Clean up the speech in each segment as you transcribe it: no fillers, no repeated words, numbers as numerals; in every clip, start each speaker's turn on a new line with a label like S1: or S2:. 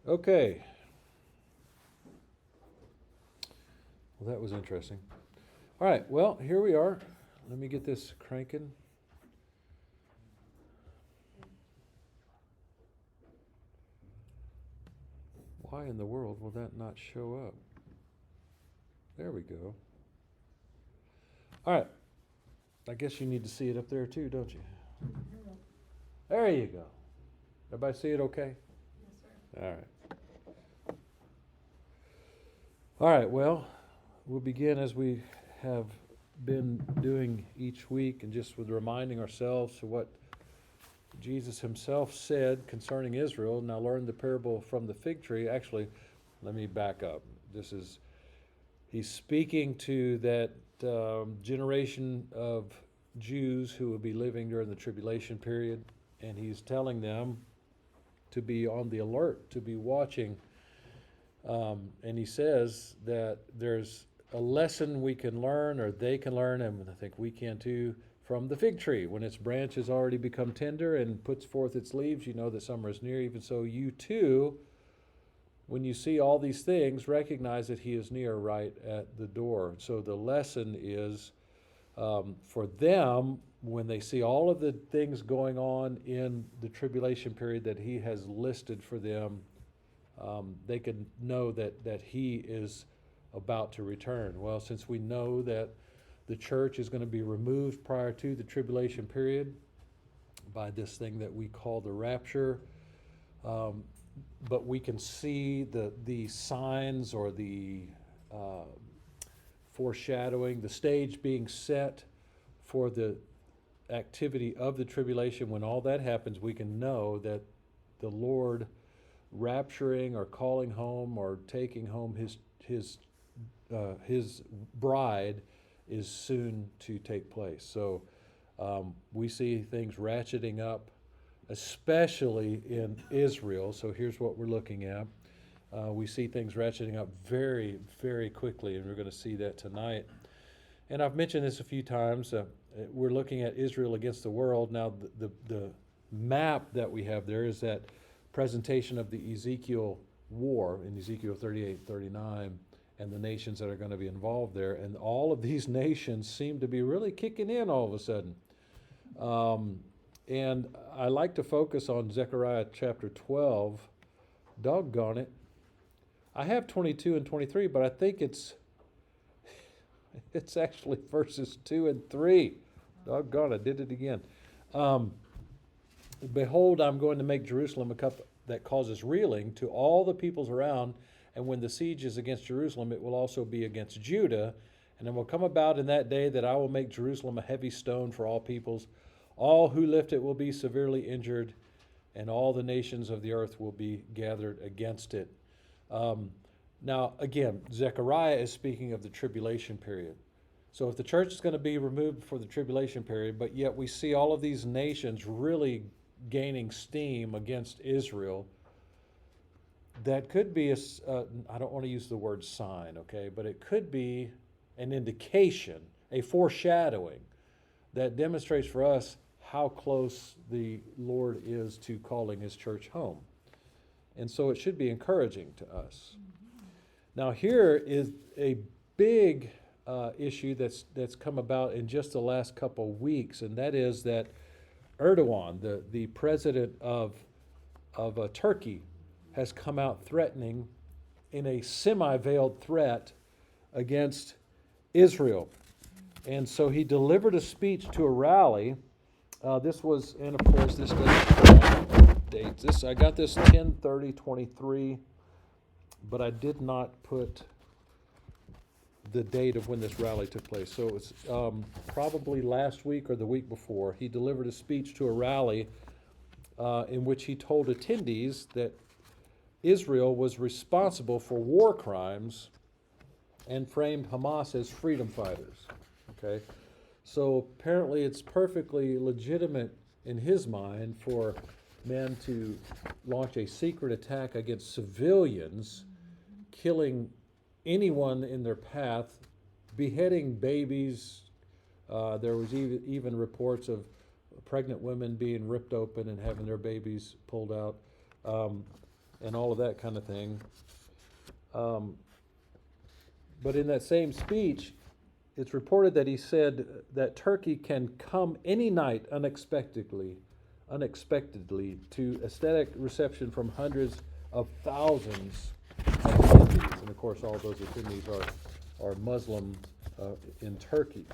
S1: Okay. Well, that was interesting. All right, well, here we are. Let me get this cranking. Why in the world will that not show up? There we go. All right. I guess you need to see it up there too, don't you? There you go. Everybody see it okay?
S2: Yes, sir.
S1: All right. All right, well, we'll begin as we have been doing each week, and just with reminding ourselves to what Jesus himself said concerning Israel. Now learn the parable from the fig tree. Actually, let me back up. He's speaking to that generation of Jews who will be living during the tribulation period, and he's telling them to be on the alert, to be watching. And he says that there's a lesson we can learn, or they can learn, and I think we can too, from the fig tree. When its branch has already become tender and puts forth its leaves, you know that summer is near. Even so, you too, when you see all these things, recognize that he is near, right at the door. So the lesson is for them, when they see all of the things going on in the tribulation period that he has listed for them, they can know that he is about to return. Well, since we know that the church is going to be removed prior to the tribulation period by this thing that we call the rapture, but we can see the signs, or the foreshadowing, the stage being set for the activity of the tribulation. When all that happens, we can know that the Lord rapturing or calling home or taking home his bride is soon to take place. So we see things ratcheting up, especially in Israel. So here's what we're looking at. We see things ratcheting up very, very quickly, and we're going to see that tonight. And I've mentioned this a few times. We're looking at Israel against the world. Now, the map that we have there is that presentation of the Ezekiel war in Ezekiel 38, 39, and the nations that are going to be involved there. And all of these nations seem to be really kicking in all of a sudden. And I like to focus on Zechariah chapter 12. Doggone it. I have 22 and 23, but I think it's actually verses 2 and 3. Doggone, I did it again. Behold, I'm going to make Jerusalem a cup that causes reeling to all the peoples around, and when the siege is against Jerusalem, it will also be against Judah. And it will come about in that day that I will make Jerusalem a heavy stone for all peoples. All who lift it will be severely injured, and all the nations of the earth will be gathered against it. Now, again, Zechariah is speaking of the tribulation period. So if the church is going to be removed for the tribulation period, but yet we see all of these nations really gaining steam against Israel, that could be I don't want to use the word sign, okay, but it could be an indication, a foreshadowing that demonstrates for us how close the Lord is to calling his church home. And so it should be encouraging to us. Now, here is a big issue that's come about in just the last couple weeks, and that is that Erdogan, the president of Turkey, has come out threatening in a semi-veiled threat against Israel. And so he delivered a speech to a rally. This was, and of course, this doesn't date. I got this 10/30/23, but I did not put the date of when this rally took place. So it was probably last week or the week before. He delivered a speech to a rally in which he told attendees that Israel was responsible for war crimes and framed Hamas as freedom fighters. Okay, so apparently it's perfectly legitimate in his mind for men to launch a secret attack against civilians, killing anyone in their path, beheading babies. There was even reports of pregnant women being ripped open and having their babies pulled out. and all of that kind of thing. But in that same speech, it's reported that he said that Turkey can come any night unexpectedly to ecstatic reception from hundreds of thousands of attendees. And of course, all those attendees are Muslim in Turkey.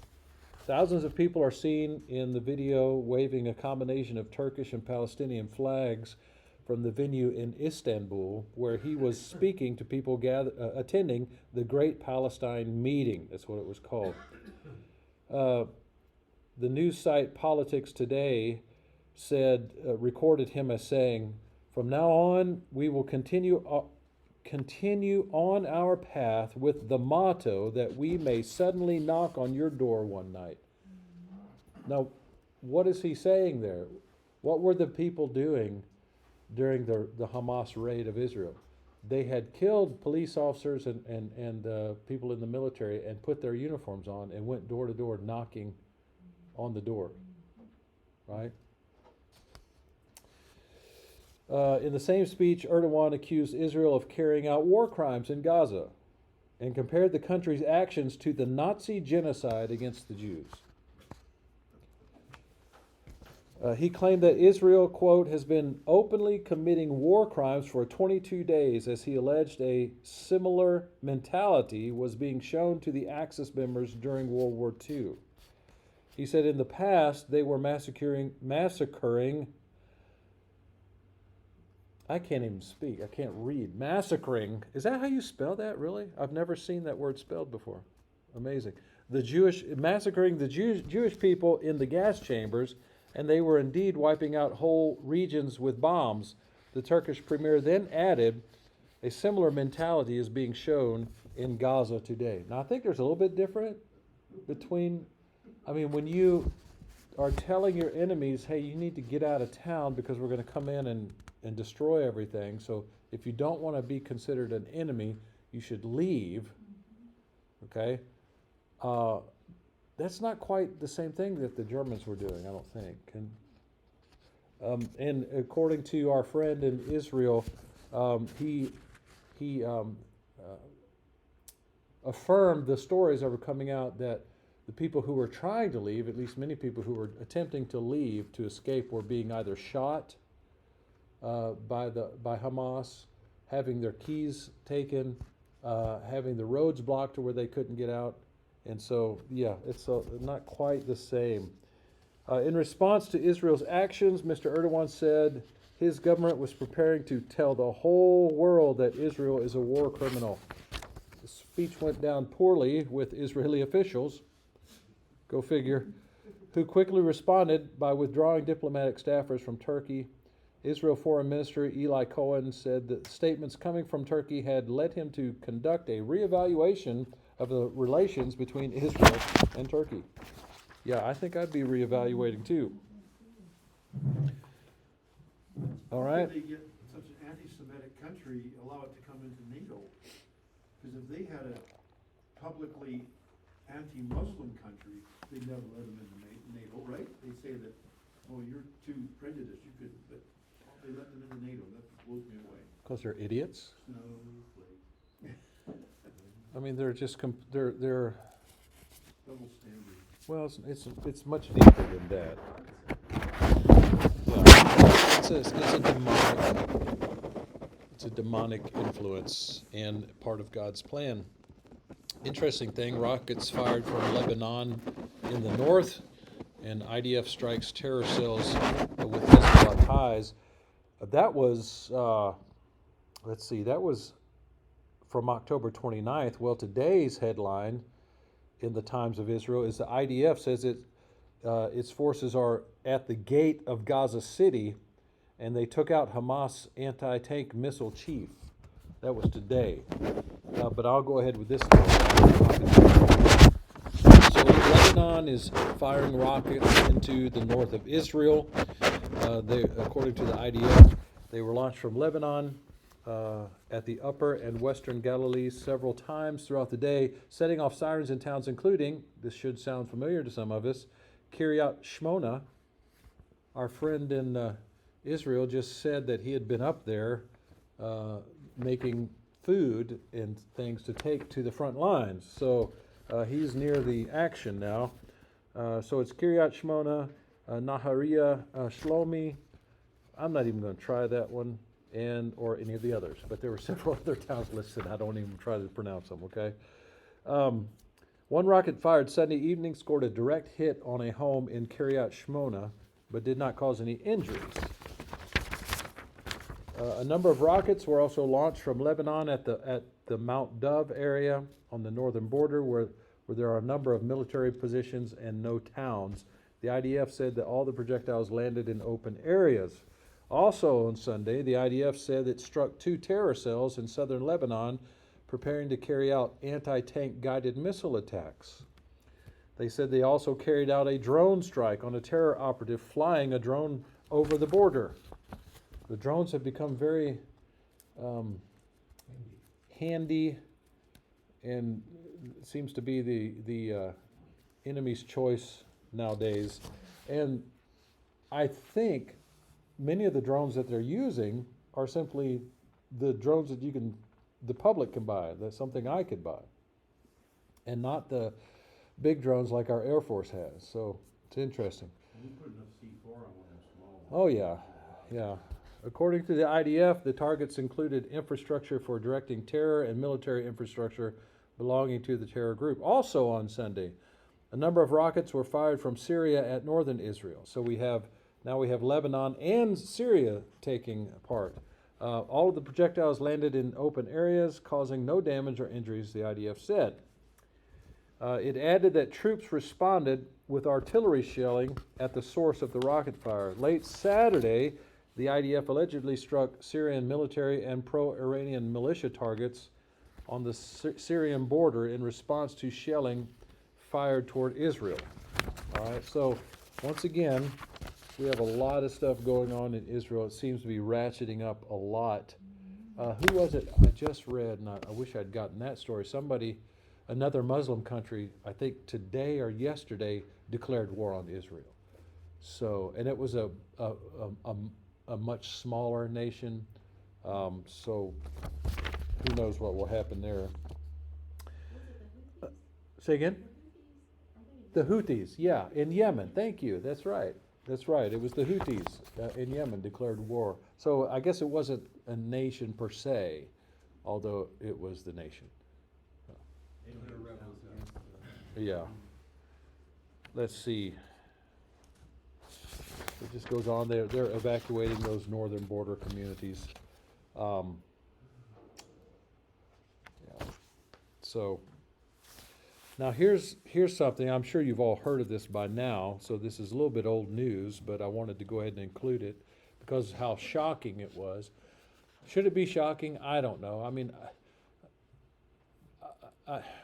S1: Thousands of people are seen in the video waving a combination of Turkish and Palestinian flags from the venue in Istanbul, where he was speaking to people attending the Great Palestine Meeting. That's what it was called. The news site Politics Today recorded him as saying, "From now on, we will continue on our path with the motto that we may suddenly knock on your door one night." Now, what is he saying there? What were the people doing during the Hamas raid of Israel? They had killed police officers and people in the military and put their uniforms on and went door to door knocking on the door, right? In the same speech, Erdogan accused Israel of carrying out war crimes in Gaza and compared the country's actions to the Nazi genocide against the Jews. He claimed that Israel, quote, has been openly committing war crimes for 22 days, as he alleged a similar mentality was being shown to the Axis members during World War II. He said in the past they were massacring, I can't even speak, I can't read, massacring, is that how you spell that, really? I've never seen that word spelled before. Amazing. Massacring the Jewish people in the gas chambers, and they were indeed wiping out whole regions with bombs. The Turkish premier then added, a similar mentality is being shown in Gaza today. Now, I think there's a little bit different between, when you are telling your enemies, hey, you need to get out of town because we're going to come in and destroy everything. So if you don't want to be considered an enemy, you should leave, okay? That's not quite the same thing that the Germans were doing, I don't think. And according to our friend in Israel, he affirmed the stories that were coming out that the people who were trying to leave, at least many people who were attempting to leave to escape, were being either shot by Hamas, having their keys taken, having the roads blocked to where they couldn't get out. And so, yeah, it's not quite the same. In response to Israel's actions, Mr. Erdogan said his government was preparing to tell the whole world that Israel is a war criminal. The speech went down poorly with Israeli officials, go figure, who quickly responded by withdrawing diplomatic staffers from Turkey. Israel Foreign Minister Eli Cohen said that statements coming from Turkey had led him to conduct a reevaluation of the relations between Israel and Turkey. Yeah, I think I'd be reevaluating too. All right.
S2: How could they get such an anti-Semitic country, allow it to come into NATO? Because if they had a publicly anti-Muslim country, they'd never let them into NATO, right? They say that, oh, you're too prejudiced, you couldn't, but they let them into NATO. That blows me away.
S1: Because they're idiots.
S2: No,
S1: They're just they're
S2: double standard.
S1: well, it's much deeper than that. Yeah, it's a demonic influence and part of God's plan. Interesting thing: rockets fired from Lebanon in the north, and IDF strikes terror cells with Hezbollah ties. That was that was from October 29th. Well, today's headline in the Times of Israel is the IDF says its forces are at the gate of Gaza City, and they took out Hamas anti-tank missile chief. That was today. But I'll go ahead with this story. So Lebanon is firing rockets into the north of Israel. According to the IDF, they were launched from Lebanon at the upper and western Galilee several times throughout the day, setting off sirens in towns including, this should sound familiar to some of us, Kiryat Shmona. Our friend in Israel just said that he had been up there making food and things to take to the front lines. So he's near the action now. So it's Kiryat Shmona, Nahariya, Shlomi. I'm not even going to try that one, and or any of the others. But there were several other towns listed. I don't even try to pronounce them. Okay. One rocket fired Sunday evening scored a direct hit on a home in Kiryat Shmona, but did not cause any injuries. A number of rockets were also launched from Lebanon at the Mount Dove area on the northern border, where there are a number of military positions and no towns. The IDF said that all the projectiles landed in open areas. Also on Sunday, the IDF said it struck 2 terror cells in southern Lebanon, preparing to carry out anti-tank guided missile attacks. They said they also carried out a drone strike on a terror operative flying a drone over the border. The drones have become very handy, and seems to be the enemy's choice nowadays. And I think many of the drones that they're using are simply the drones that the public can buy. That's something I could buy, and not the big drones like our Air Force has. So it's interesting.
S2: You put enough C4 on one of them small ones.
S1: Oh yeah. According to the IDF, the targets included infrastructure for directing terror and military infrastructure belonging to the terror group. Also on Sunday, a number of rockets were fired from Syria at northern Israel. So now we have Lebanon and Syria taking part. All of the projectiles landed in open areas, causing no damage or injuries, the IDF said. It added that troops responded with artillery shelling at the source of the rocket fire. Late Saturday, the IDF allegedly struck Syrian military and pro-Iranian militia targets on the Syrian border in response to shelling fired toward Israel. All right, so once again, we have a lot of stuff going on in Israel. It seems to be ratcheting up a lot. Who was it I just read, and I wish I'd gotten that story. Another Muslim country, I think today or yesterday, declared war on Israel. So, and it was a much smaller nation. So who knows what will happen there. Say again? The Houthis, yeah, in Yemen. Thank you. That's right. It was the Houthis in Yemen declared war. So I guess it wasn't a nation per se, although it was the nation. Yeah. Let's see. It just goes on there. They're evacuating those northern border communities. Yeah. So now here's something. I'm sure you've all heard of this by now, so this is a little bit old news, but I wanted to go ahead and include it because of how shocking it was. Should it be shocking? I don't know. I mean,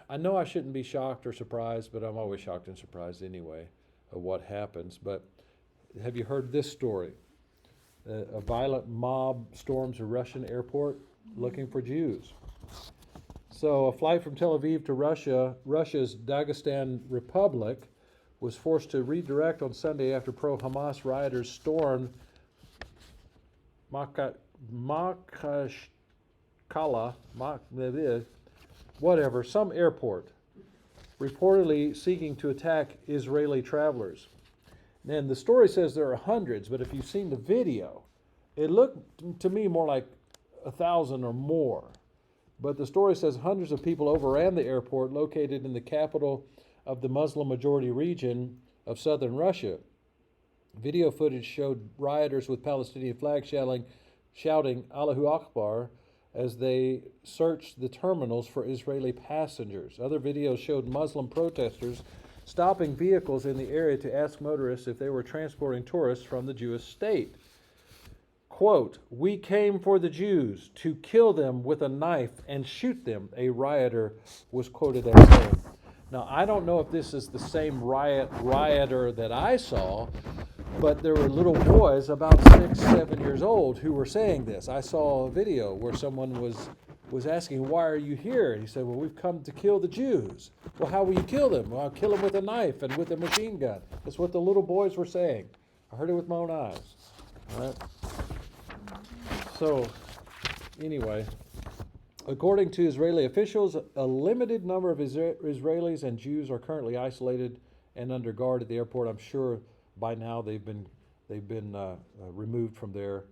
S1: I know I shouldn't be shocked or surprised, but I'm always shocked and surprised anyway of what happens. But have you heard this story? A violent mob storms a Russian airport looking for Jews. So a flight from Tel Aviv to Russia's Dagestan Republic, was forced to redirect on Sunday after pro-Hamas rioters stormed some airport, reportedly seeking to attack Israeli travelers. And the story says there are hundreds, but if you've seen the video, it looked to me more like 1,000 or more. But the story says hundreds of people overran the airport located in the capital of the Muslim-majority region of southern Russia. Video footage showed rioters with Palestinian flags shouting Allahu Akbar as they searched the terminals for Israeli passengers. Other videos showed Muslim protesters stopping vehicles in the area to ask motorists if they were transporting tourists from the Jewish state. Quote, "We came for the Jews, to kill them with a knife and shoot them," a rioter was quoted as saying. Now, I don't know if this is the same rioter that I saw, but there were little boys about 6, 7 years old who were saying this. I saw a video where someone was asking, "Why are you here?" And he said, "Well, we've come to kill the Jews." "Well, how will you kill them?" "Well, I'll kill them with a knife and with a machine gun." That's what the little boys were saying. I heard it with my own eyes. All right? So Anyway, according to Israeli officials, a limited number of Israelis and Jews are currently isolated and under guard at the airport. I'm sure by now they've been removed from there.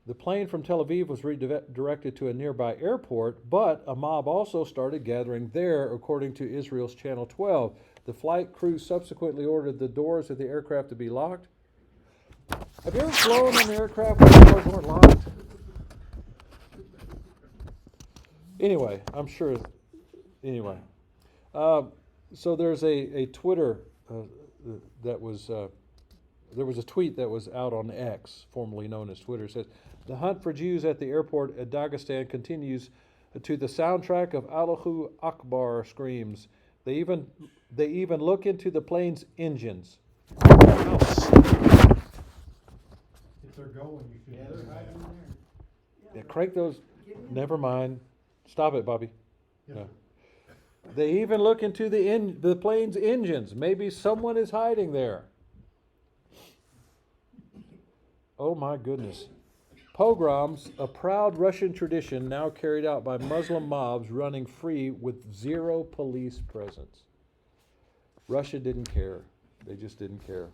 S1: The plane from Tel Aviv was redirected to a nearby airport, but a mob also started gathering there, according to Israel's Channel 12. The flight crew subsequently ordered the doors of the aircraft to be locked. Have you ever flown in an aircraft where the doors weren't locked? Anyway, I'm sure. Anyway, so there's a Twitter that was. There was a tweet that was out on X, formerly known as Twitter. It says, "The hunt for Jews at the airport at Dagestan continues to the soundtrack of Allahu Akbar screams. They even look into the plane's engines."
S3: If they're going, you should.
S2: Yeah, they're hiding there.
S1: Yeah, crank those. Never mind. Stop it, Bobby.
S3: Yes,
S1: No.
S3: sir.
S1: They even look into the plane's engines. Maybe someone is hiding there. Oh my goodness. Pogroms, a proud Russian tradition now carried out by Muslim mobs running free with zero police presence. Russia didn't care. They just didn't care.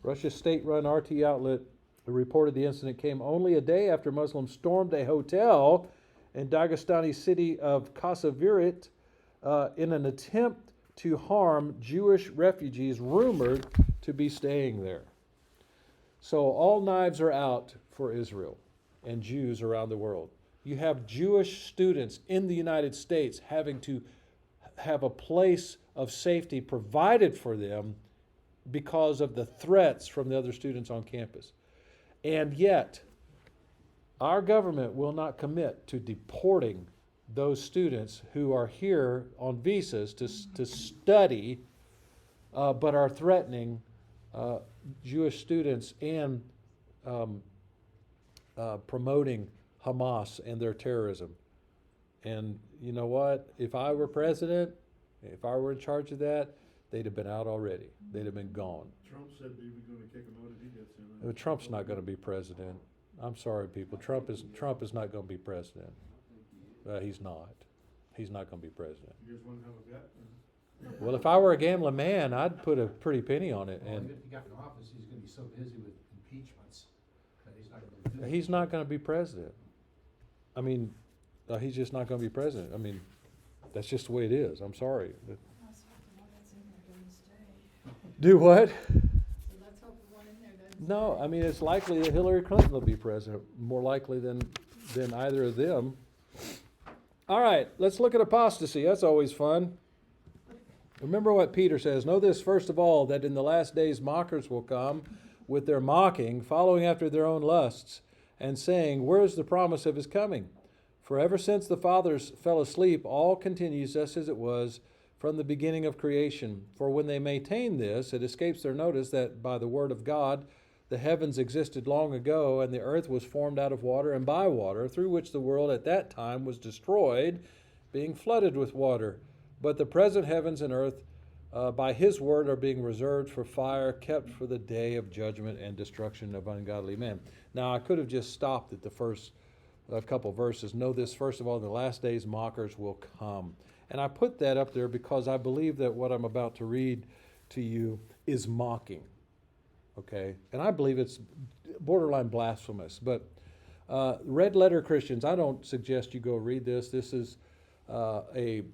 S1: Russia's state-run RT outlet reported the incident came only a day after Muslims stormed a hotel in Dagestani city of Khasavirit in an attempt to harm Jewish refugees rumored to be staying there. So all knives are out for Israel and Jews around the world. You have Jewish students in the United States having to have a place of safety provided for them because of the threats from the other students on campus. And yet, our government will not commit to deporting those students who are here on visas to study, but are threatening Jewish students and promoting Hamas and their terrorism. And you know what? If I were president, if I were in charge of that, they'd have been out already. They'd have been gone.
S2: Trump said he was gonna kick him out if he gets in.
S1: Trump's not going to be president. I'm sorry, people. Trump is not going to be president. He's not. He's not going to be president.
S2: You just wanna have a bet?
S1: Well, if I were a gambling man, I'd put a pretty penny on it.
S3: Well,
S1: And
S3: if he got in office, he's gonna be so busy with impeachments that he's not gonna do it.
S1: he's not going to be president. I mean, he's just not going to be president. I mean, that's just the way it is. I'm sorry.
S4: Let's hope the one that's in there doesn't stay.
S1: Do what?
S4: So let's hope the one in there doesn't stay.
S1: No, I mean, it's likely that Hillary Clinton will be president, more likely than either of them. All right, let's look at apostasy. That's always fun. Remember what Peter says. Know this, first of all, that in the last days mockers will come with their mocking, following after their own lusts, and saying, where is the promise of his coming? For ever since the fathers fell asleep, all continues just as it was from the beginning of creation. For when they maintain this, it escapes their notice that by the word of God the heavens existed long ago, and the earth was formed out of water and by water, through which the world at that time was destroyed, being flooded with water. But the present heavens and earth by his word are being reserved for fire, kept for the day of judgment and destruction of ungodly men. Now, I could have just stopped at the first couple verses. Know this, first of all, in the last days mockers will come. And I put that up there because I believe that what I'm about to read to you is mocking. Okay? And I believe it's borderline blasphemous. But red letter Christians, I don't suggest you go read this. This is a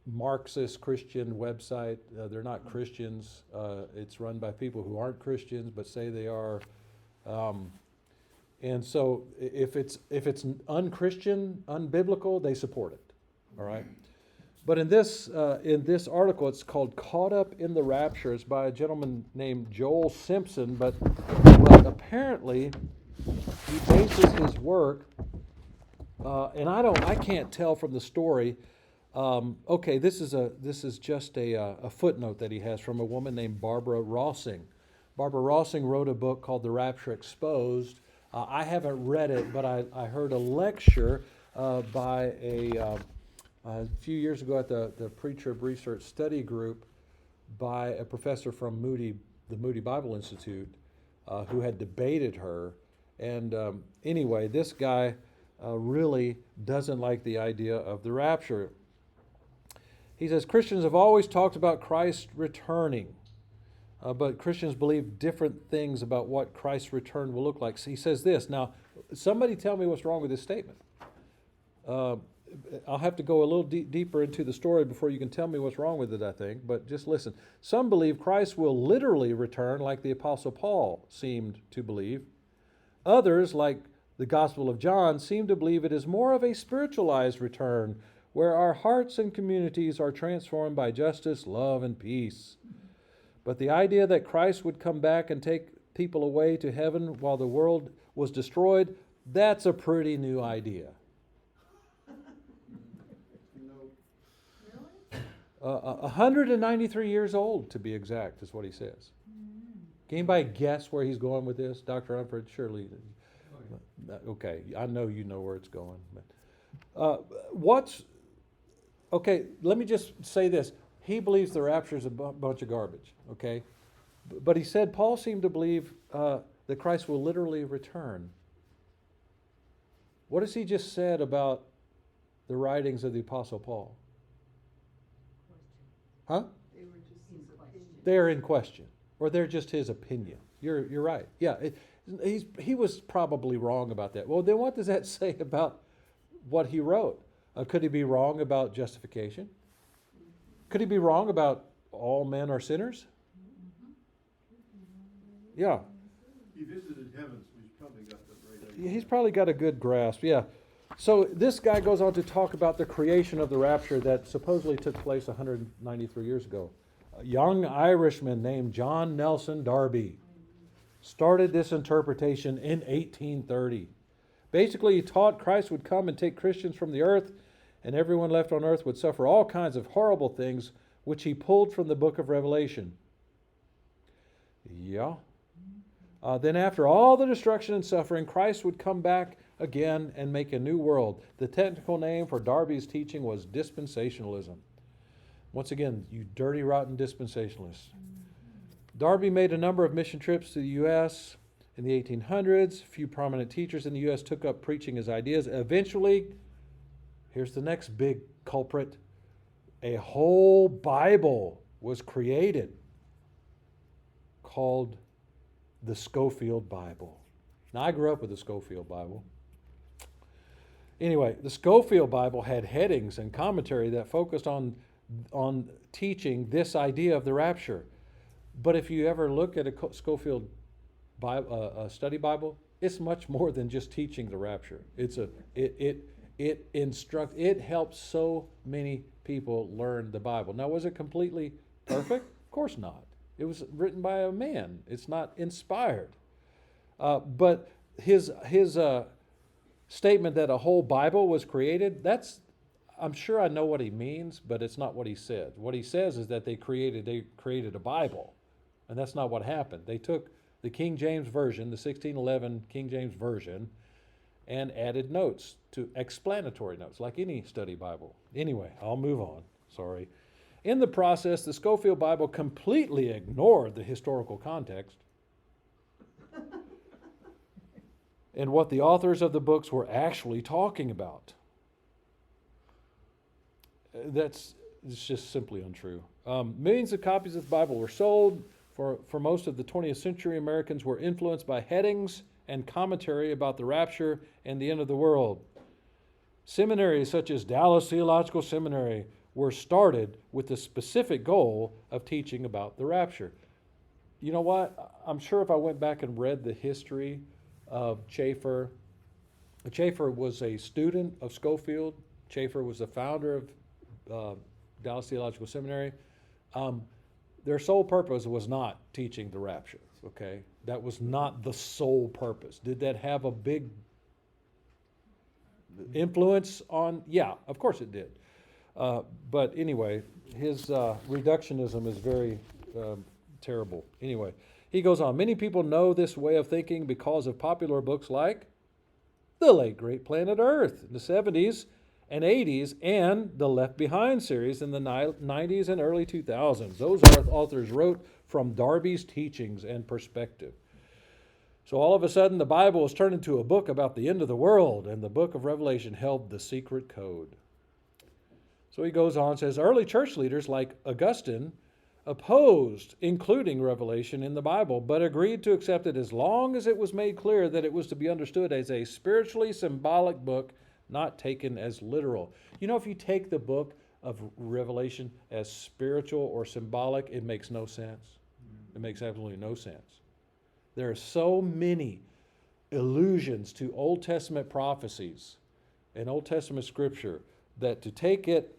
S1: Marxist Christian website. They're not Christians. It's run by people who aren't Christians but say they are. And so if it's unchristian, unbiblical, they support it. All right. But in this article, it's called "Caught Up in the Rapture." It's by a gentleman named Joel Simpson. But apparently he bases his work, and I can't tell from the story. Okay, this is just a footnote that he has from a woman named Barbara Rossing. Barbara Rossing wrote a book called "The Rapture Exposed." I haven't read it, but I heard a lecture by a few years ago at the Pre-Trib Research Study Group by a professor from the Moody Bible Institute who had debated her. And anyway, this guy really doesn't like the idea of the rapture. He says Christians have always talked about Christ returning, but Christians believe different things about what Christ's return will look like. So he says this. Now, somebody tell me what's wrong with this statement. I'll have to go a little deeper into the story before you can tell me what's wrong with it, I think. But just listen. Some believe Christ will literally return like the Apostle Paul seemed to believe. Others, like the Gospel of John, seem to believe it is more of a spiritualized return where our hearts and communities are transformed by justice, love, and peace. But the idea that Christ would come back and take people away to heaven while the world was destroyed, that's a pretty new idea.
S2: No.
S1: 193 years old, to be exact, is what he says. Can anybody guess where he's going with this? Dr. Unford, surely. Okay, I know you know where it's going. But, okay, let me just say this. He believes the rapture is a bunch of garbage, okay? But he said Paul seemed to believe that Christ will literally return. What has he just said about the writings of the Apostle Paul? Huh? They're in question, or they're just his opinion. You're right. Yeah, he was probably wrong about that. Well, then what does that say about what he wrote? Could he be wrong about justification? Could he be wrong about all men are sinners? Yeah.
S2: He visited heaven, so he's probably got the right idea.
S1: He's probably got a good grasp, yeah. So this guy goes on to talk about the creation of the rapture that supposedly took place 193 years ago. A young Irishman named John Nelson Darby started this interpretation in 1830. Basically, he taught Christ would come and take Christians from the earth, and everyone left on earth would suffer all kinds of horrible things, which he pulled from the book of Revelation. Yeah. Then after all the destruction and suffering, Christ would come back again and make a new world. The technical name for Darby's teaching was dispensationalism. Once again, you dirty, rotten dispensationalists. Darby made a number of mission trips to the U.S. in the 1800s. A few prominent teachers in the U.S. took up preaching his ideas. Eventually, here's the next big culprit. A whole Bible was created called the Schofield Bible. Now, I grew up with the Schofield Bible. Anyway, the Schofield Bible had headings and commentary that focused on teaching this idea of the rapture. But if you ever look at a Schofield Bible, study Bible, it's much more than just teaching the rapture. It helps so many people learn the Bible. Now, was it completely perfect? Of course not. It was written by a man. It's not inspired. But his statement that a whole Bible was created, I'm sure I know what he means, but it's not what he said. What he says is that they created a Bible, and that's not what happened. They took the King James Version, the 1611 King James Version, and added notes, to explanatory notes, like any study Bible. Anyway, I'll move on. Sorry. In the process, the Schofield Bible completely ignored the historical context and what the authors of the books were actually talking about. It's just simply untrue. Millions of copies of the Bible were sold. For most of the 20th century, Americans were influenced by headings and commentary about the rapture and the end of the world. Seminaries such as Dallas Theological Seminary were started with the specific goal of teaching about the rapture. You know what? I'm sure if I went back and read the history of Chafer was a student of Schofield. Chafer was the founder of Dallas Theological Seminary. Their sole purpose was not teaching the rapture, okay? That was not the sole purpose. Did that have a big influence on? Yeah, of course it did. But anyway, his reductionism is very terrible. Anyway, he goes on. Many people know this way of thinking because of popular books like The Late Great Planet Earth in the 70s and 80s and the Left Behind series in the 90s and early 2000s. Those authors wrote from Darby's teachings and perspective. So all of a sudden, the Bible was turned into a book about the end of the world, and the book of Revelation held the secret code. So he goes on and says, early church leaders like Augustine opposed including Revelation in the Bible, but agreed to accept it as long as it was made clear that it was to be understood as a spiritually symbolic book, not taken as literal. You know, if you take the book of Revelation as spiritual or symbolic, it makes no sense. It makes absolutely no sense. There are so many allusions to Old Testament prophecies and Old Testament scripture that to take it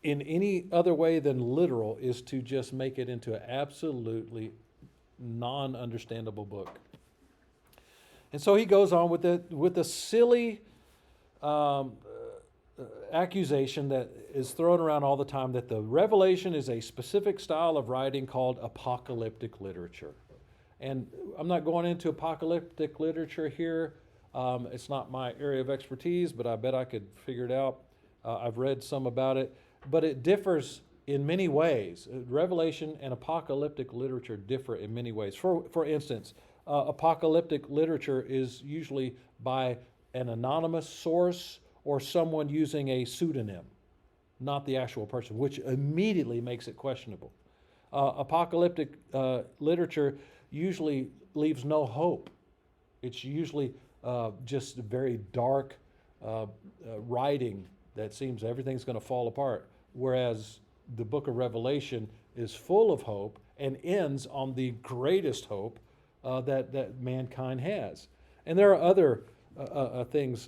S1: in any other way than literal is to just make it into an absolutely non-understandable book. And so he goes on with the silly accusation that is thrown around all the time that the Revelation is a specific style of writing called apocalyptic literature. And I'm not going into apocalyptic literature here. It's not my area of expertise, but I bet I could figure it out. I've read some about it. But it differs in many ways. Revelation and apocalyptic literature differ in many ways. For instance, apocalyptic literature is usually by an anonymous source or someone using a pseudonym, not the actual person, which immediately makes it questionable. Apocalyptic literature usually leaves no hope. It's usually just very dark writing that seems everything's going to fall apart, whereas the book of Revelation is full of hope and ends on the greatest hope that mankind has. And there are other things,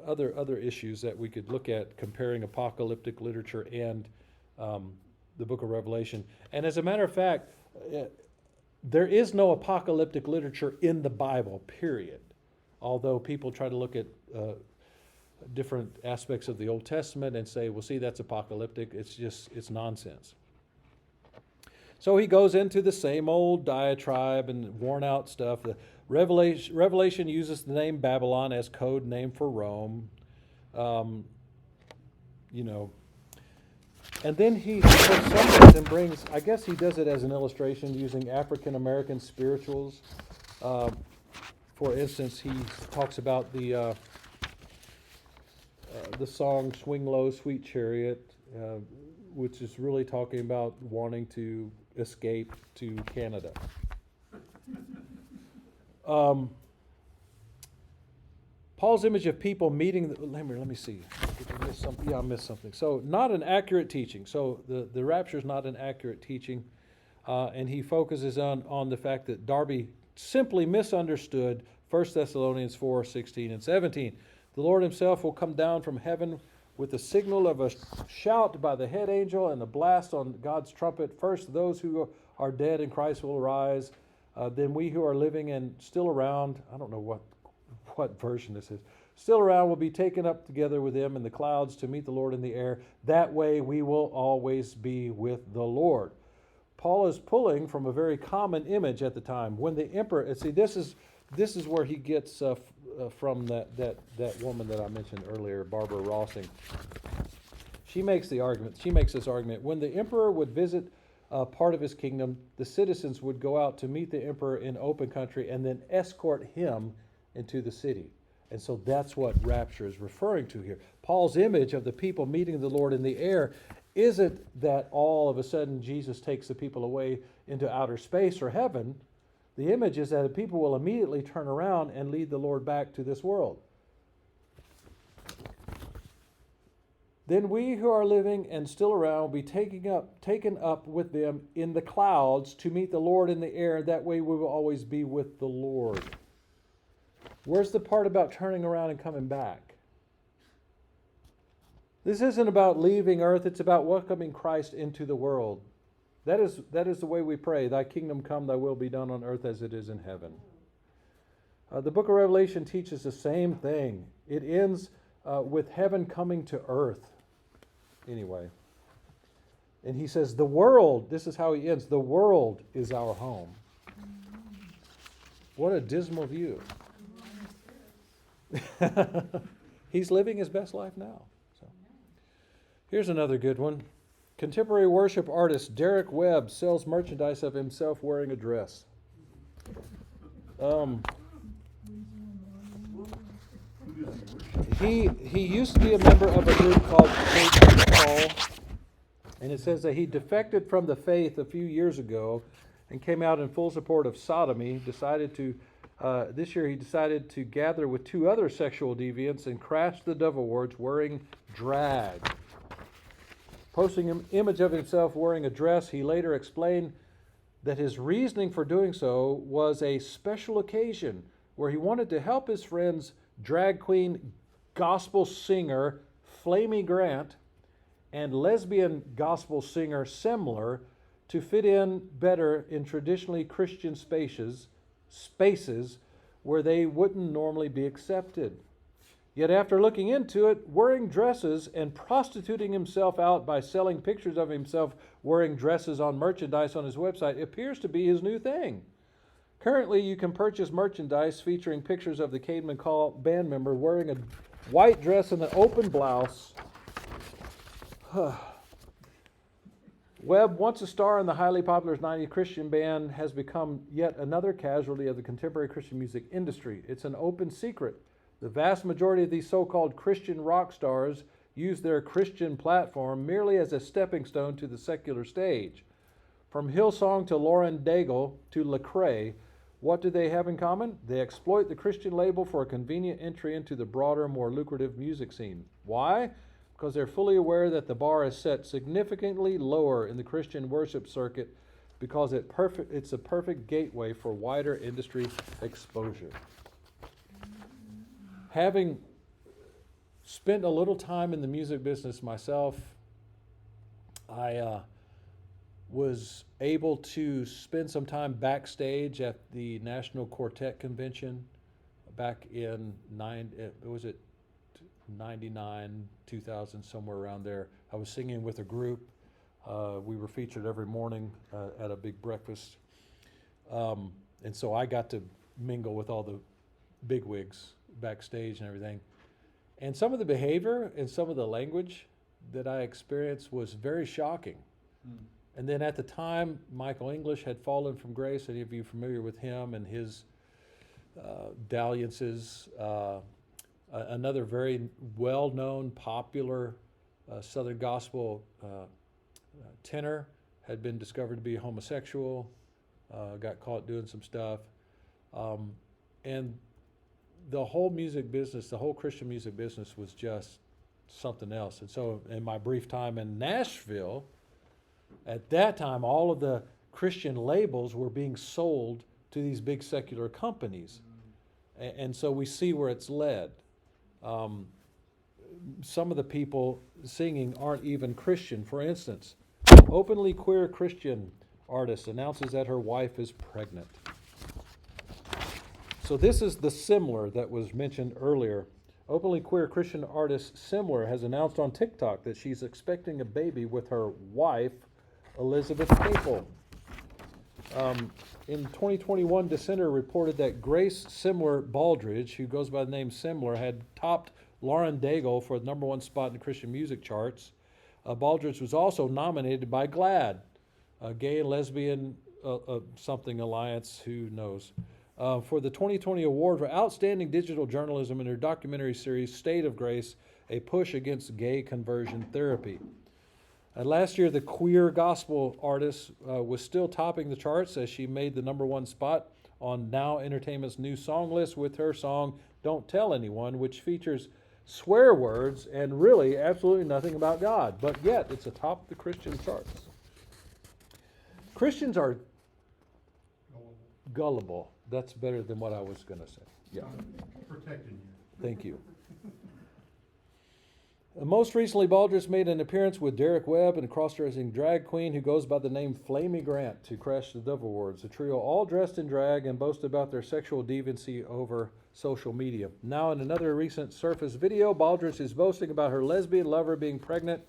S1: other issues that we could look at comparing apocalyptic literature and the book of Revelation. And as a matter of fact, there is no apocalyptic literature in the Bible, period. Although people try to look at different aspects of the Old Testament and say, well, see, that's apocalyptic. It's nonsense. So he goes into the same old diatribe and worn out stuff. The Revelation uses the name Babylon as code name for Rome. And then he for some reason brings, I guess he does it as an illustration using African American spirituals. For instance, he talks about the song Swing Low, Sweet Chariot, which is really talking about wanting to escape to Canada. Paul's image of people meeting, let me see. Did I miss something? Yeah, I missed something. So not an accurate teaching. So the rapture is not an accurate teaching. And he focuses on the fact that Darby simply misunderstood 1 Thessalonians 4, 16 and 17. The Lord himself will come down from heaven with the signal of a shout by the head angel and a blast on God's trumpet. First, those who are dead in Christ will rise. Then we who are living and still around, I don't know what version this is, still around will be taken up together with them in the clouds to meet the Lord in the air. That way we will always be with the Lord. Paul is pulling from a very common image at the time. When the emperor, see, this is where he gets from that woman that I mentioned earlier, Barbara Rossing. She makes this argument. When the emperor would visit part of his kingdom, the citizens would go out to meet the emperor in open country and then escort him into the city. And so that's what rapture is referring to here. Paul's image of the people meeting the Lord in the air isn't that all of a sudden Jesus takes the people away into outer space or heaven. The image is that the people will immediately turn around and lead the Lord back to this world. Then we who are living and still around will be taken up with them in the clouds to meet the Lord in the air. That way we will always be with the Lord. Where's the part about turning around and coming back? This isn't about leaving earth. It's about welcoming Christ into the world. That is the way we pray. Thy kingdom come, thy will be done on earth as it is in heaven. The book of Revelation teaches the same thing. It ends with heaven coming to earth. Anyway. And he says, the world, this is how he ends, the world is our home. What a dismal view. He's living his best life now. So, here's another good one. Contemporary worship artist Derek Webb sells merchandise of himself wearing a dress.
S2: Who does he worship?
S1: He used to be a member of a group called Church Paul, and it says that he defected from the faith a few years ago and came out in full support of sodomy. This year he decided to gather with two other sexual deviants and crash the Dove Awards wearing drag. Posting an image of himself wearing a dress, he later explained that his reasoning for doing so was a special occasion where he wanted to help his friends drag queen gospel singer Flamey Grant and lesbian gospel singer Semler to fit in better in traditionally Christian spaces where they wouldn't normally be accepted. Yet after looking into it, wearing dresses and prostituting himself out by selling pictures of himself wearing dresses on merchandise on his website appears to be his new thing. Currently, you can purchase merchandise featuring pictures of the Cademan Call band member wearing a white dress and an open blouse. Webb, once a star in the highly popular 90s Christian band, has become yet another casualty of the contemporary Christian music industry. It's an open secret. The vast majority of these so-called Christian rock stars use their Christian platform merely as a stepping stone to the secular stage. From Hillsong to Lauren Daigle to Lecrae, what do they have in common? They exploit the Christian label for a convenient entry into the broader, more lucrative music scene. Why? Because they're fully aware that the bar is set significantly lower in the Christian worship circuit because it's a perfect gateway for wider industry exposure. Having spent a little time in the music business myself, I was able to spend some time backstage at the National Quartet Convention back in 99, 2000, somewhere around there. I was singing with a group. We were featured every morning at a big breakfast. And so I got to mingle with all the bigwigs backstage and everything. And some of the behavior and some of the language that I experienced was very shocking. And then at the time, Michael English had fallen from grace. Any of you familiar with him and his dalliances? Another very well-known, popular Southern gospel tenor had been discovered to be homosexual, got caught doing some stuff. And the whole music business, the whole Christian music business was just something else. And so in my brief time in Nashville, at that time, all of the Christian labels were being sold to these big secular companies. And so we see where it's led. Some of the people singing aren't even Christian. For instance, openly queer Christian artist announces that her wife is pregnant. So this is the Semler that was mentioned earlier. Openly queer Christian artist Semler has announced on TikTok that she's expecting a baby with her wife, Elizabeth Capel. In 2021, Dissenter reported that Grace Semler Baldridge, who goes by the name Semler, had topped Lauren Daigle for the number one spot in the Christian music charts. Baldridge was also nominated by GLAAD, a gay and lesbian something alliance, who knows, for the 2020 award for outstanding digital journalism in her documentary series State of Grace, a push against gay conversion therapy. Last year, the queer gospel artist was still topping the charts as she made the number one spot on Now Entertainment's new song list with her song Don't Tell Anyone, which features swear words and really absolutely nothing about God, but yet it's atop the Christian charts. Christians are gullible. That's better than what I was going to say. Yeah.
S2: Protecting you.
S1: Thank you. Most recently, Baldridge made an appearance with Derek Webb and a cross-dressing drag queen who goes by the name Flamey Grant to crash the Dove Awards. The trio all dressed in drag and boast about their sexual deviancy over social media. Now, in another recent Surface video, Baldridge is boasting about her lesbian lover being pregnant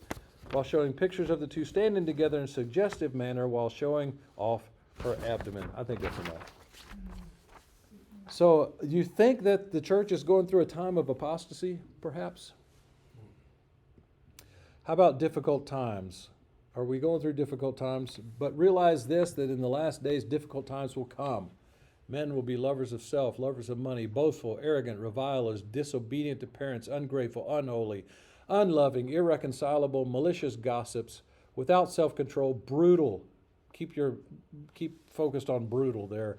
S1: while showing pictures of the two standing together in a suggestive manner while showing off her abdomen. I think that's enough. So, you think that the church is going through a time of apostasy, perhaps? How about difficult times? Are we going through difficult times? But realize this, that in the last days, difficult times will come. Men will be lovers of self, lovers of money, boastful, arrogant, revilers, disobedient to parents, ungrateful, unholy, unloving, irreconcilable, malicious gossips, without self-control, brutal. Keep focused on brutal there.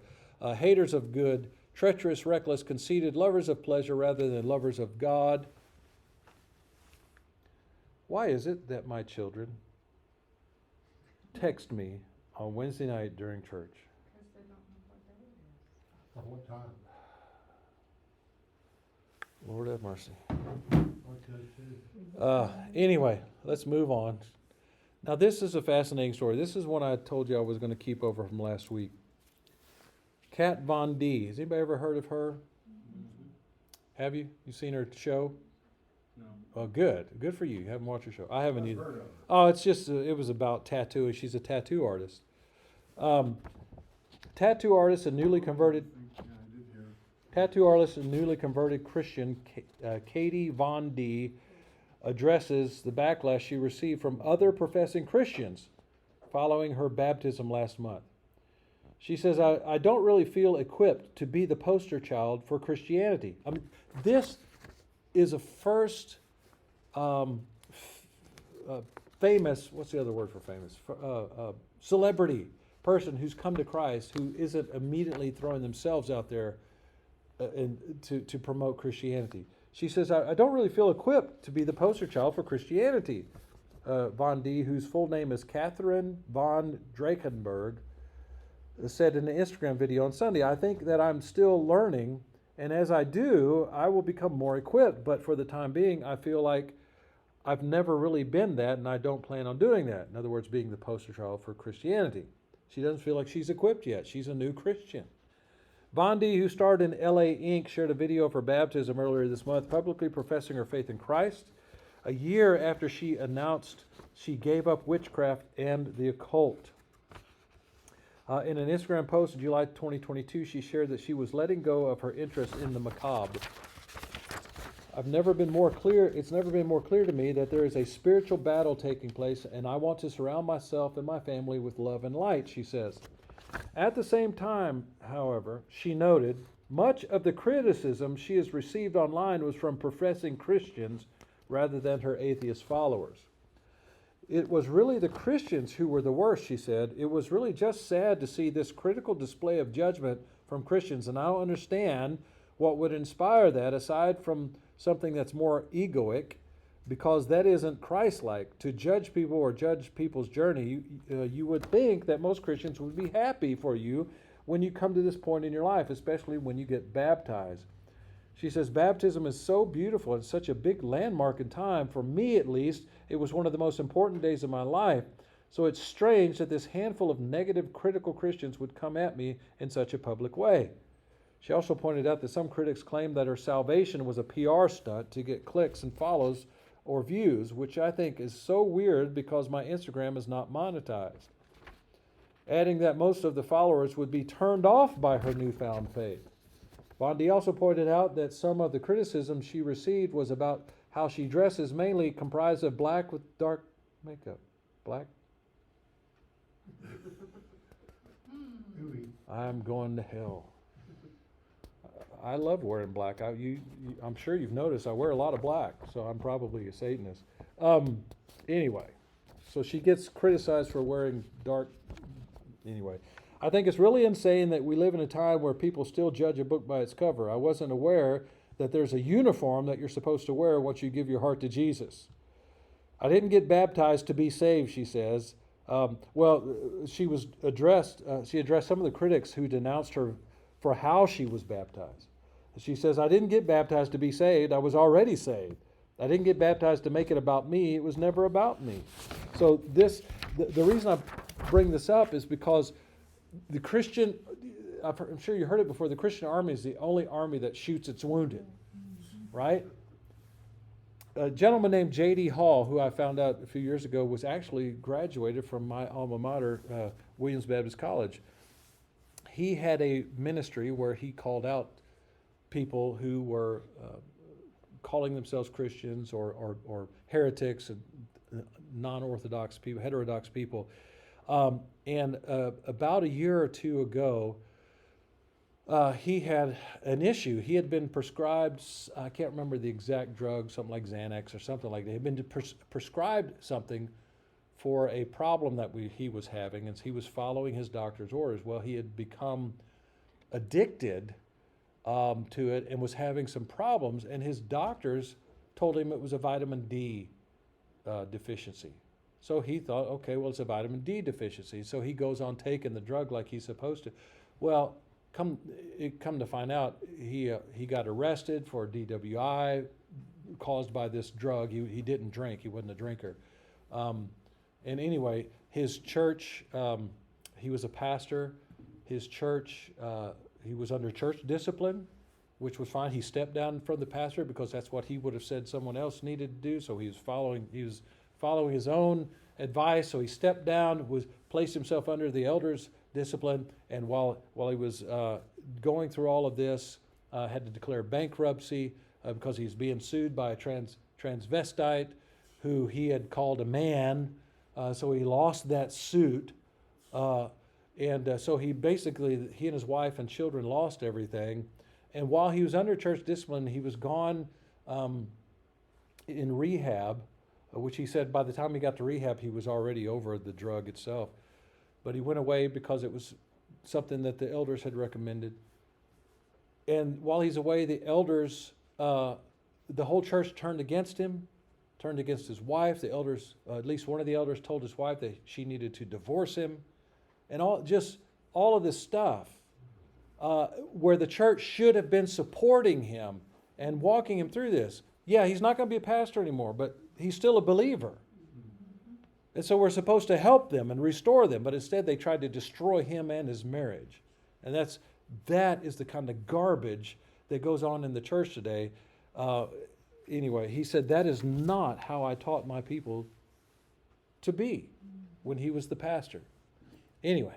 S1: Haters of good, treacherous, reckless, conceited, lovers of pleasure rather than lovers of God. Why is it that my children text me on Wednesday night during church?
S4: Because they don't know what day it is.
S3: At what time?
S1: Lord have mercy.
S3: Okay, too.
S1: Anyway, let's move on. Now, this is a fascinating story. This is one I told you I was going to keep over from last week. Kat Von D. Has anybody ever heard of her? Have you? You seen her show?
S2: No.
S1: Oh, good. Good for you. You haven't watched her show. I haven't
S2: I've
S1: either.
S2: heard of it.
S1: Oh, it's just, it was about tattoo. She's a tattoo artist. Tattoo artist and newly converted
S2: Yeah, I did hear.
S1: Tattoo artist and newly converted Christian Katie Von D addresses the backlash she received from other professing Christians following her baptism last month. She says, I don't really feel equipped to be the poster child for Christianity. I mean, this is a first famous, what's the other word for famous? Celebrity person who's come to Christ who isn't immediately throwing themselves out there to promote Christianity. She says, I don't really feel equipped to be the poster child for Christianity. Von D, whose full name is Catherine von Drakenberg, said in an Instagram video on Sunday, I think that I'm still learning, and as I do, I will become more equipped. But for the time being, I feel like I've never really been that, and I don't plan on doing that. In other words, being the poster child for Christianity. She doesn't feel like she's equipped yet. She's a new Christian. Von D, who starred in LA Inc., shared a video of her baptism earlier this month, publicly professing her faith in Christ, a year after she announced she gave up witchcraft and the occult. In an Instagram post in July 2022, she shared that she was letting go of her interest in the macabre. It's never been more clear to me that there is a spiritual battle taking place, and I want to surround myself and my family with love and light, she says. At the same time, however, she noted, much of the criticism she has received online was from professing Christians rather than her atheist followers. It was really the Christians who were the worst, she said. It was really just sad to see this critical display of judgment from Christians, and I don't understand what would inspire that aside from something that's more egoic, because that isn't Christ-like. To judge people or judge people's journey, you would think that most Christians would be happy for you when you come to this point in your life, especially when you get baptized. She says, baptism is so beautiful and such a big landmark in time. For me, at least, it was one of the most important days of my life. So it's strange that this handful of negative, critical Christians would come at me in such a public way. She also pointed out that some critics claimed that her salvation was a PR stunt to get clicks and follows or views, which I think is so weird because my Instagram is not monetized. Adding that most of the followers would be turned off by her newfound faith. Bondi also pointed out that some of the criticism she received was about how she dresses, mainly comprised of black with dark makeup. Black? I'm going to hell. I love wearing black. I'm sure you've noticed I wear a lot of black, so I'm probably a Satanist. Anyway, so she gets criticized for wearing dark. Anyway, I think it's really insane that we live in a time where people still judge a book by its cover. I wasn't aware that there's a uniform that you're supposed to wear once you give your heart to Jesus. I didn't get baptized to be saved, she says. She addressed some of the critics who denounced her for how she was baptized. She says, I didn't get baptized to be saved. I was already saved. I didn't get baptized to make it about me. It was never about me. So the reason I bring this up is because the Christian, I'm sure you heard it before, the Christian army is the only army that shoots its wounded, right? A gentleman named J.D. Hall, who I found out a few years ago, was actually graduated from my alma mater, Williams Baptist College. He had a ministry where he called out people who were calling themselves Christians or heretics and non-orthodox people, heterodox people. And about a year or two ago, he had an issue. He had been prescribed, I can't remember the exact drug, something like Xanax or something like that. He had been prescribed something for a problem that he was having, and he was following his doctor's orders. Well, he had become addicted to it and was having some problems, and his doctors told him it was a vitamin D deficiency. So he thought, okay, well, it's a vitamin D deficiency. So he goes on taking the drug like he's supposed to. Well, come to find out, he got arrested for DWI caused by this drug. He didn't drink. He wasn't a drinker. And anyway, his church, he was a pastor. His church, he was under church discipline, which was fine. He stepped down from the pastor because that's what he would have said someone else needed to do. So he was following his own advice. So he stepped down, placed himself under the elders' discipline, and while he was going through all of this, had to declare bankruptcy because he's being sued by a transvestite who he had called a man. So he lost that suit, and so he and his wife and children lost everything. And while he was under church discipline, he was gone in rehab, which he said by the time he got to rehab, he was already over the drug itself. But he went away because it was something that the elders had recommended. And while he's away, the elders, the whole church turned against him, turned against his wife. The elders, at least one of the elders told his wife that she needed to divorce him. And all of this stuff, where the church should have been supporting him and walking him through this. Yeah, he's not going to be a pastor anymore, but he's still a believer. And so we're supposed to help them and restore them, but instead they tried to destroy him and his marriage. And that is the kind of garbage that goes on in the church today. Anyway, he said, that is not how I taught my people to be when he was the pastor. Anyway,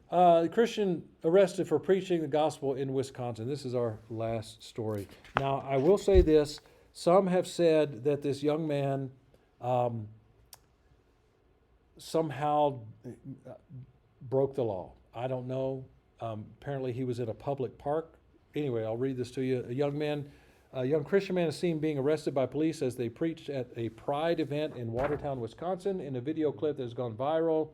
S1: the Christian arrested for preaching the gospel in Wisconsin. This is our last story. Now, I will say this. Some have said that this young man somehow broke the law. I don't know. Apparently he was in a public park. Anyway, I'll read this to you. A young Christian man is seen being arrested by police as they preached at a pride event in Watertown, Wisconsin, in a video clip that has gone viral.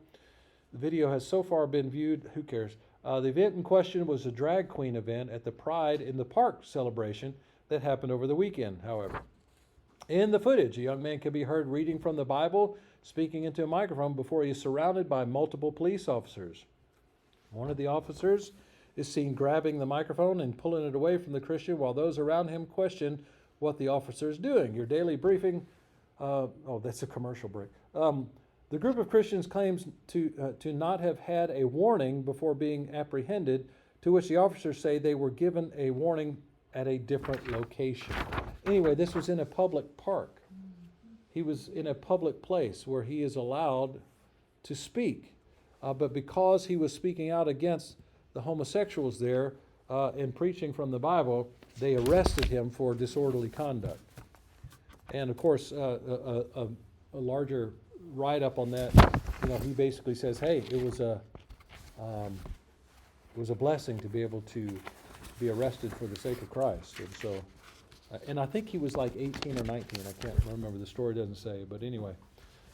S1: The video has so far been viewed, who cares? The event in question was a drag queen event at the Pride in the Park celebration that happened over the weekend, however. In the footage, a young man can be heard reading from the Bible, speaking into a microphone before he is surrounded by multiple police officers. One of the officers is seen grabbing the microphone and pulling it away from the Christian while those around him question what the officer is doing. Your daily briefing, that's a commercial break. The group of Christians claims to not have had a warning before being apprehended, to which the officers say they were given a warning at a different location. Anyway, this was in a public park. He was in a public place where he is allowed to speak. But because he was speaking out against the homosexuals there and preaching from the Bible, they arrested him for disorderly conduct. And of course, a larger write-up on that, he basically says, hey, it was a blessing to be able to be arrested for the sake of Christ. And so, and I think he was like 18 or 19. I can't remember. The story doesn't say. But anyway,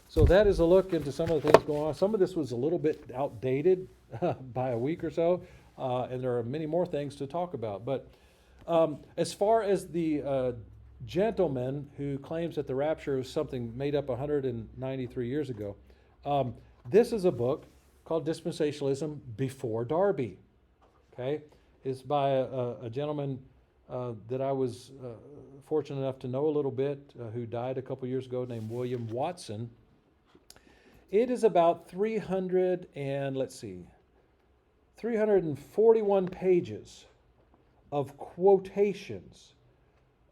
S1: so that is a look into some of the things going on. Some of this was a little bit outdated by a week or so, and there are many more things to talk about. But as far as the gentleman who claims that the rapture is something made up 193 years ago, this is a book called Dispensationalism Before Darby. Okay, it's by a gentleman that I was fortunate enough to know a little bit, who died a couple years ago, named William Watson. It is about 341 pages of quotations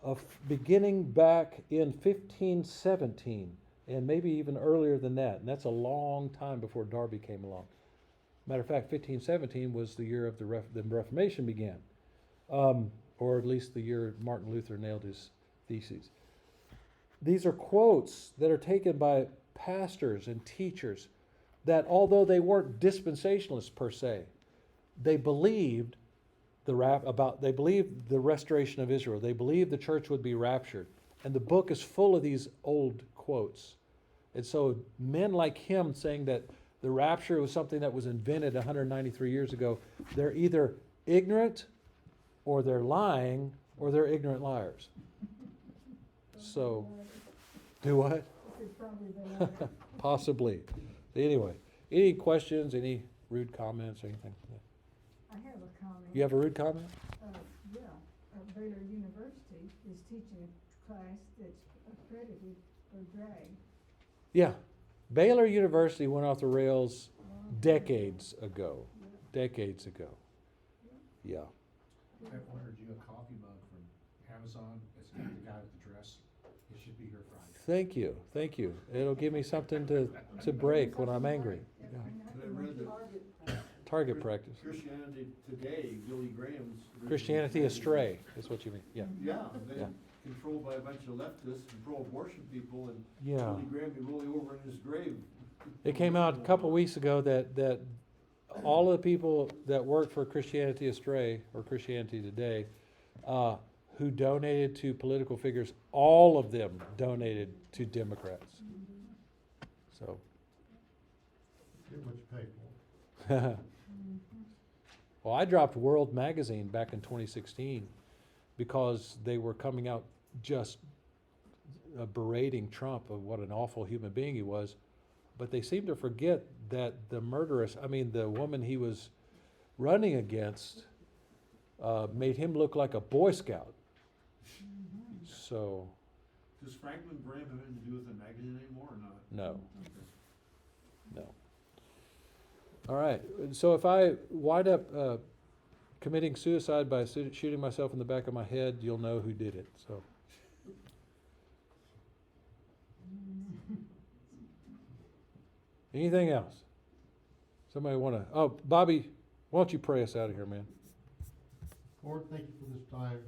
S1: of beginning back in 1517 and maybe even earlier than that. And that's a long time before Darby came along. Matter of fact, 1517 was the year of the Reformation began, or at least the year Martin Luther nailed his theses. These are quotes that are taken by pastors and teachers that, although they weren't dispensationalists per se, they believed they believed the restoration of Israel. They believed the church would be raptured. And the book is full of these old quotes. And so men like him saying that the rapture was something that was invented 193 years ago, they're either ignorant or they're lying or they're ignorant liars. So, do what?
S4: It's probably the latter.
S1: Possibly. Anyway, any questions, any rude comments, anything?
S4: I have a comment.
S1: You have a rude comment?
S4: Yeah, Baylor University is teaching a class that's accredited for drag.
S1: Yeah. Baylor University went off the rails decades ago. Decades ago. Yeah.
S3: I ordered you a coffee mug from Amazon. It's got the guy with the dress. It should be here Friday.
S1: Thank you. Thank you. It'll give me something to break when I'm angry. Yeah.
S2: But I read that
S1: Target practice.
S2: Christianity Today, Billy Graham's.
S1: Christianity astray is what you mean. Yeah.
S2: Yeah, they
S1: Yeah.
S2: controlled by a bunch of leftists and pro-abortion people, and
S1: Yeah.
S2: Billy Graham be rolling over in his grave.
S1: It came out a couple weeks ago that all of the people that work for Christianity Astray or Christianity Today, who donated to political figures, all of them donated to Democrats. So,
S5: Get what you pay for.
S1: well, I dropped World Magazine back in 2016 because they were coming out just berating Trump of what an awful human being he was. But they seem to forget that the woman he was running against made him look like a Boy Scout. So,
S2: Does Franklin Graham have anything to do with the magazine anymore or not?
S1: no, no. All right, so if I wind up committing suicide by shooting myself in the back of my head, you'll know who did it, so. Anything else? Somebody wanna, Bobby, why don't you pray us out of here, man?
S5: Lord, thank you for this time.